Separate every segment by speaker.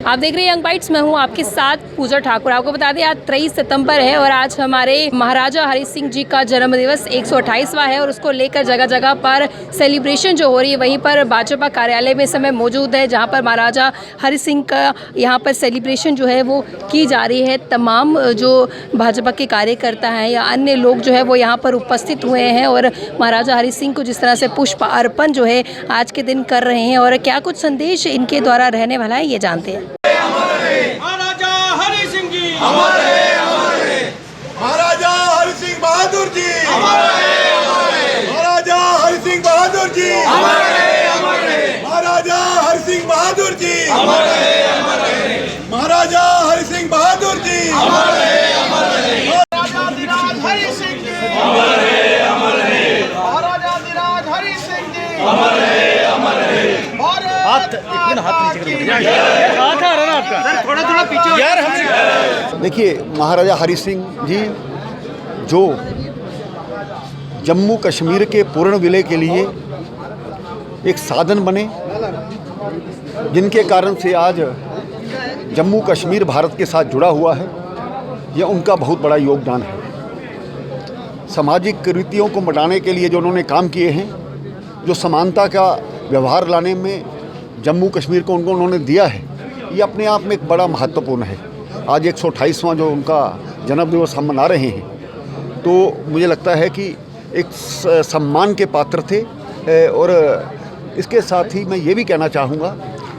Speaker 1: आप देख रहे हैं यंग बाइट्स, मैं हूं आपके साथ पूजा ठाकुर। आपको बता दें आज 23 सितंबर है और आज हमारे महाराजा हरि सिंह जी का जन्म दिवस 128वां है और उसको लेकर जगह जगह पर सेलिब्रेशन जो हो रही है। वहीं पर भाजपा कार्यालय में इस समय मौजूद है जहां पर महाराजा हरि सिंह का यहाँ पर सेलिब्रेशन जो है वो की जा रही है। तमाम जो भाजपा के कार्यकर्ता हैं या अन्य लोग जो है वो यहाँ पर उपस्थित हुए हैं और महाराजा हरि सिंह को जिस तरह से पुष्प अर्पण जो है आज के दिन कर रहे हैं और क्या कुछ संदेश इनके द्वारा रहने वाला है ये जानते हैं।
Speaker 2: महाराजा हरि सिंह जी
Speaker 3: अमर है, अमर है। महाराजा हरि सिंह बहादुर जी अमर है, अमर है। महाराजा हरि सिंह बहादुर जी अमर है, अमर है। महाराजा हरि सिंह बहादुर जी अमर है, अमर है। महाराजा हरि सिंह बहादुर जी अमर है, अमर है।
Speaker 2: महाराजा हरि सिंह जी
Speaker 3: अमर है, अमर है।
Speaker 2: महाराजा हरि सिंह जी
Speaker 3: अमर है, अमर है।
Speaker 2: हाथ आ रहा है आपका सर, थोड़ा थोड़ा पीछे यार। हम
Speaker 4: देखिए, महाराजा हरि सिंह जी जो जम्मू कश्मीर के पूर्ण विलय के लिए एक साधन बने, जिनके कारण से आज जम्मू कश्मीर भारत के साथ जुड़ा हुआ है, यह उनका बहुत बड़ा योगदान है। सामाजिक कुरीतियों को मिटाने के लिए जो उन्होंने काम किए हैं, जो समानता का व्यवहार लाने में जम्मू कश्मीर को उन्होंने दिया है, ये अपने आप में एक बड़ा महत्वपूर्ण है। आज 128वां जो उनका जन्म दिवस हम मना रहे हैं, तो मुझे लगता है कि एक सम्मान के पात्र थे। और इसके साथ ही मैं ये भी कहना चाहूँगा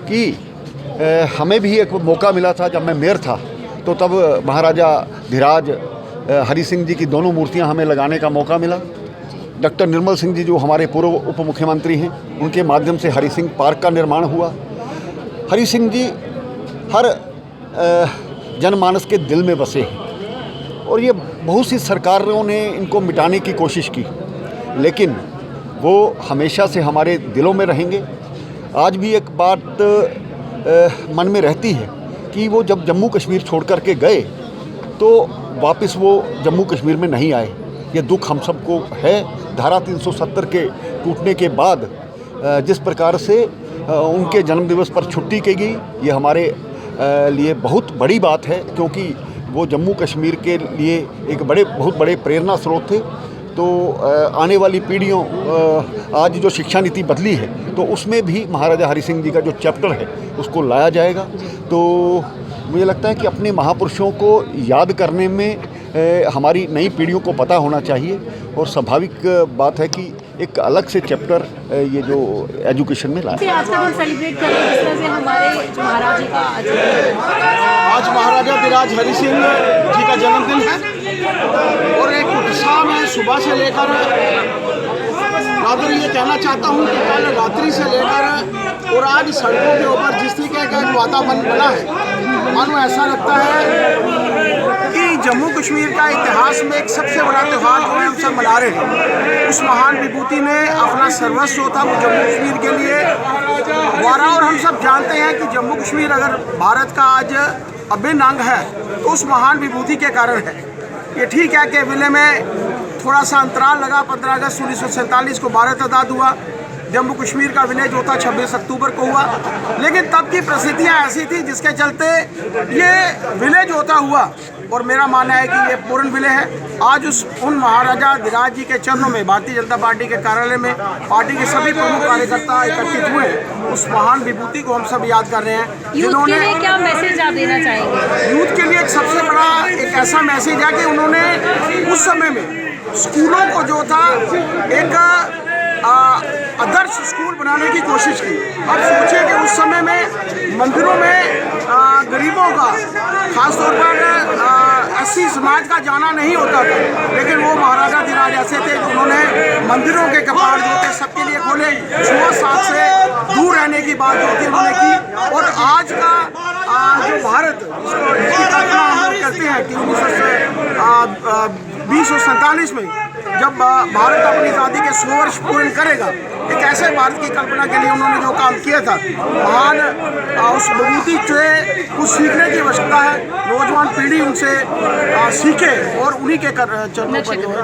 Speaker 4: कि हमें भी एक मौका मिला था जब मैं मेयर था, तो तब महाराजा धीराज हरि सिंह जी की दोनों मूर्तियाँ हमें लगाने का मौका मिला। डॉक्टर निर्मल सिंह जी जो हमारे पूर्व उप मुख्यमंत्री हैं, उनके माध्यम से हरि सिंह पार्क का निर्माण हुआ। हरि सिंह जी हर जनमानस के दिल में बसे हैं और ये बहुत सी सरकारों ने इनको मिटाने की कोशिश की, लेकिन वो हमेशा से हमारे दिलों में रहेंगे। आज भी एक बात मन में रहती है कि वो जब जम्मू कश्मीर छोड़ कर के गए तो वापस वो जम्मू कश्मीर में नहीं आए। ये दुख हम सबको है। धारा 370 के टूटने के बाद जिस प्रकार से उनके जन्मदिवस पर छुट्टी की गई, ये हमारे लिए बहुत बड़ी बात है, क्योंकि वो जम्मू कश्मीर के लिए एक बहुत बड़े प्रेरणा स्रोत थे। तो आने वाली पीढ़ियों आज जो शिक्षा नीति बदली है, तो उसमें भी महाराजा हरि सिंह जी का जो चैप्टर है उसको लाया जाएगा। तो मुझे लगता है कि अपने महापुरुषों को याद करने में हमारी नई पीढ़ियों को पता होना चाहिए और स्वाभाविक बात है कि एक अलग से चैप्टर ये जो एजुकेशन में लाया।
Speaker 1: आज का दिन सेलिब्रेट कर रहे हैं जिस तरह से हमारे महाराज जी का
Speaker 2: आज महाराजा धीराज हरि सिंह जी का जन्मदिन है और एक उत्साह में सुबह से लेकर ये कहना चाहता हूँ कि कल रात्रि से लेकर और आज सड़कों के ऊपर जिस तरीके का एक वातावरण बना है, मानो ऐसा लगता है कि जम्मू कश्मीर का इतिहास में एक सबसे बड़ा त्यौहार जो है हम सब मना रहे हैं। उस महान विभूति ने अपना सर्वस्व था वो जम्मू कश्मीर के लिए वारा, और हम सब जानते हैं कि जम्मू कश्मीर अगर भारत का आज अभिन्न अंग है तो उस महान विभूति के कारण है। ये ठीक है कि विलय में थोड़ा सा अंतराल लगा। 15 अगस्त 1947 को भारत आज़ाद हुआ। जम्मू कश्मीर का विलय जो था 26 अक्टूबर को हुआ, लेकिन तब की परिस्थितियाँ ऐसी थी जिसके चलते ये विलय जो होता हुआ, और मेरा मानना है कि ये पूर्ण विलय है। आज उन महाराजा धीराज जी के चरणों में भारतीय जनता पार्टी के कार्यालय में पार्टी के सभी प्रमुख कार्यकर्ता एकत्रित हुए। उस महान विभूति को हम सब याद कर रहे हैं, जिन्होंने
Speaker 1: क्या मैसेज आप देना चाहेंगे?
Speaker 2: यूथ के लिए एक सबसे बड़ा एक ऐसा मैसेज है कि उन्होंने उस समय में स्कूलों को जो था एक आदर्श स्कूल बनाने की कोशिश की। अब सोचिए कि उस समय में मंदिरों में गरीबों का, खासतौर पर एससी समाज का जाना नहीं होता था, लेकिन वो महाराजा धीराज ऐसे थे कि उन्होंने मंदिरों के कपाट जो थे सबके लिए खोले। छुआछूत से दूर रहने की बात जो थी उन्होंने की। और आज का जो भारत जिसकी कल्पना हम लोग करते हैं कि 1947 में जब भारत अपनी आज़ादी के 100 वर्ष पूर्ण करेगा, एक ऐसे भारत की कल्पना के लिए उन्होंने जो काम किया था, महान उस विभूति से कुछ सीखने की आवश्यकता है। नौजवान पीढ़ी उनसे सीखे और उन्हीं के चरणों पर जो है।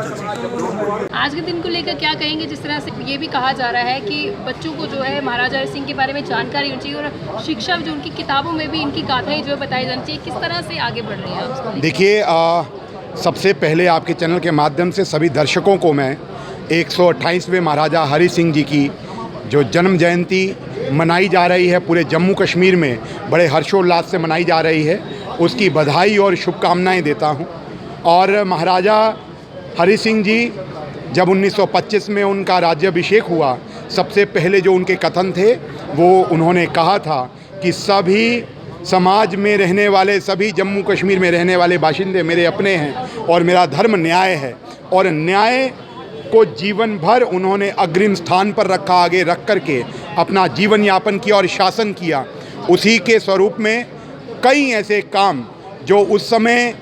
Speaker 1: आज के दिन को लेकर क्या कहेंगे? जिस तरह से ये भी कहा जा रहा है कि बच्चों को जो है महाराजा हरि सिंह के बारे में जानकारी होनी चाहिए और शिक्षा जो उनकी किताबों में भी इनकी गाथाएं जो बताई जानी चाहिए, किस तरह से आगे बढ़ रही है?
Speaker 5: देखिए, सबसे पहले आपके चैनल के माध्यम से सभी दर्शकों को मैं 128वें महाराजा हरि सिंह जी की जो जन्म जयंती मनाई जा रही है, पूरे जम्मू कश्मीर में बड़े हर्षोल्लास से मनाई जा रही है, उसकी बधाई और शुभकामनाएं देता हूं। और महाराजा हरि सिंह जी जब 1925 में उनका राज्याभिषेक हुआ, सबसे पहले जो उनके कथन थे वो उन्होंने कहा था कि सभी समाज में रहने वाले, सभी जम्मू कश्मीर में रहने वाले बाशिंदे मेरे अपने हैं और मेरा धर्म न्याय है। और न्याय को जीवन भर उन्होंने अग्रिम स्थान पर रखा, आगे रख करके अपना जीवन यापन किया और शासन किया। उसी के स्वरूप में कई ऐसे काम जो उस समय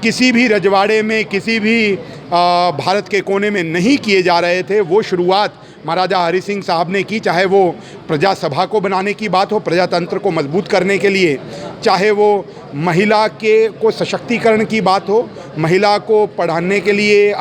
Speaker 5: किसी भी रजवाड़े में, किसी भी भारत के कोने में नहीं किए जा रहे थे, वो शुरुआत महाराजा हरि सिंह साहब ने की। चाहे वो प्रजा सभा को बनाने की बात हो, प्रजातंत्र को मजबूत करने के लिए, चाहे वो महिला को सशक्तिकरण की बात हो, महिला को पढ़ाने के लिए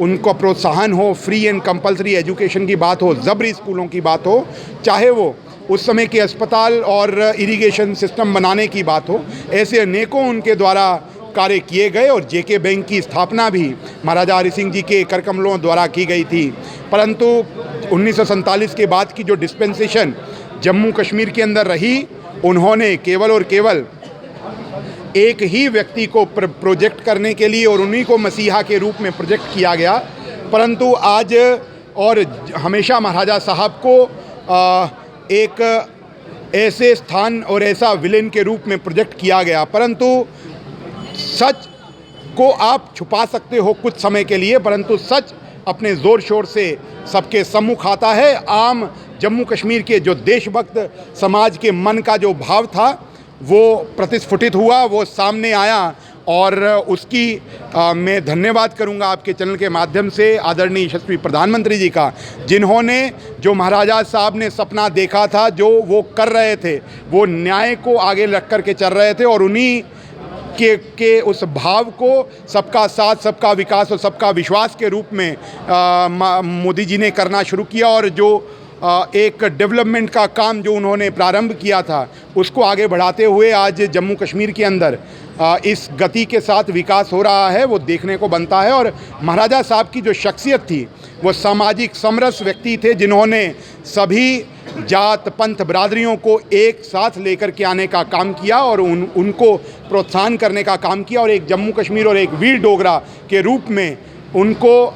Speaker 5: उनको प्रोत्साहन हो, फ्री एंड कंपलसरी एजुकेशन की बात हो, ज़बरी स्कूलों की बात हो, चाहे वो उस समय के अस्पताल और इरिगेशन सिस्टम बनाने की बात हो, ऐसे अनेकों उनके द्वारा कार्य किए गए। और जेके बैंक की स्थापना भी महाराजा हरि सिंह जी के करकमलों द्वारा की गई थी। परंतु 1947 के बाद की जो डिस्पेंसेशन जम्मू कश्मीर के अंदर रही, उन्होंने केवल और केवल एक ही व्यक्ति को प्रोजेक्ट करने के लिए और उन्हीं को मसीहा के रूप में प्रोजेक्ट किया गया। परंतु आज और हमेशा महाराजा साहब को एक ऐसे स्थान और ऐसा विलेन के रूप में प्रोजेक्ट किया गया। परंतु सच को आप छुपा सकते हो कुछ समय के लिए, परंतु सच अपने ज़ोर शोर से सबके सम्मुख आता है। आम जम्मू कश्मीर के जो देशभक्त समाज के मन का जो भाव था वो प्रतिस्फुटित हुआ, वो सामने आया। और उसकी मैं धन्यवाद करूंगा आपके चैनल के माध्यम से आदरणीय यशस्वी प्रधानमंत्री जी का, जिन्होंने जो महाराजा साहब ने सपना देखा था, जो वो कर रहे थे, वो न्याय को आगे रख कर के चल रहे थे। और उन्हीं के उस भाव को सबका साथ, सबका विकास और सबका विश्वास के रूप में मोदी जी ने करना शुरू किया। और जो एक डेवलपमेंट का काम जो उन्होंने प्रारंभ किया था, उसको आगे बढ़ाते हुए आज जम्मू कश्मीर के अंदर इस गति के साथ विकास हो रहा है, वो देखने को बनता है। और महाराजा साहब की जो शख्सियत थी, वो सामाजिक समरस व्यक्ति थे, जिन्होंने सभी जात पंथ बरादरियों को एक साथ लेकर के आने का काम किया और उनको प्रोत्साहन करने का काम किया। और एक जम्मू कश्मीर और एक वीर डोगरा के रूप में उनको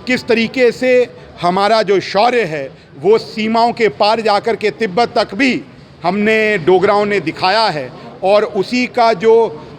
Speaker 5: किस तरीके से हमारा जो शौर्य है वो सीमाओं के पार जाकर के तिब्बत तक भी हमने डोगराओं ने दिखाया है। और उसी का जो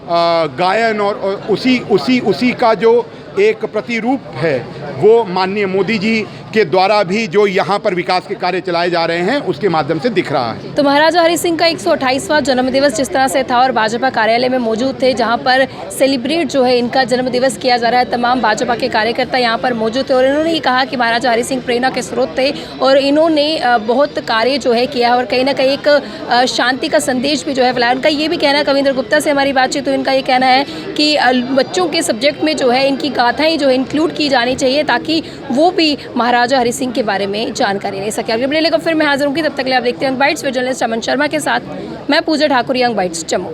Speaker 5: गायन और उसी का जो एक प्रतिरूप है, वो माननीय मोदी जी के द्वारा भी जो यहाँ पर विकास के कार्य चलाए जा रहे हैं, उसके माध्यम से दिख रहा है।
Speaker 1: तो महाराजा हरि सिंह का 128वां जन्मदिवस जिस तरह से था और भाजपा कार्यालय में मौजूद थे, जहाँ पर सेलिब्रेट जो है इनका जन्मदिवस किया जा रहा है, तमाम भाजपा के कार्यकर्ता यहाँ पर मौजूद थे। और इन्होंने ये कहा कि महाराजा हरि सिंह प्रेरणा के स्रोत थे और इन्होंने बहुत कार्य जो है किया और कहीं ना कहीं एक शांति का संदेश भी जो है फैलाया। उनका ये भी कहना है, कविंद्र गुप्ता से हमारी बातचीत, तो इनका ये कहना है कि बच्चों के सब्जेक्ट में जो है इनकी गाथाएँ जो है इंक्लूड की जानी चाहिए, ताकि वो भी महाराजा हरि सिंह के बारे में जानकारी ले सके। अगले लेकर फिर मैं हाजिर हूँ, तब तक ले आप देखते हैं यंग बाइट्स, जर्नलिस्ट अमन शर्मा के साथ मैं पूजा ठाकुर, यंग बाइट्स जम्मू।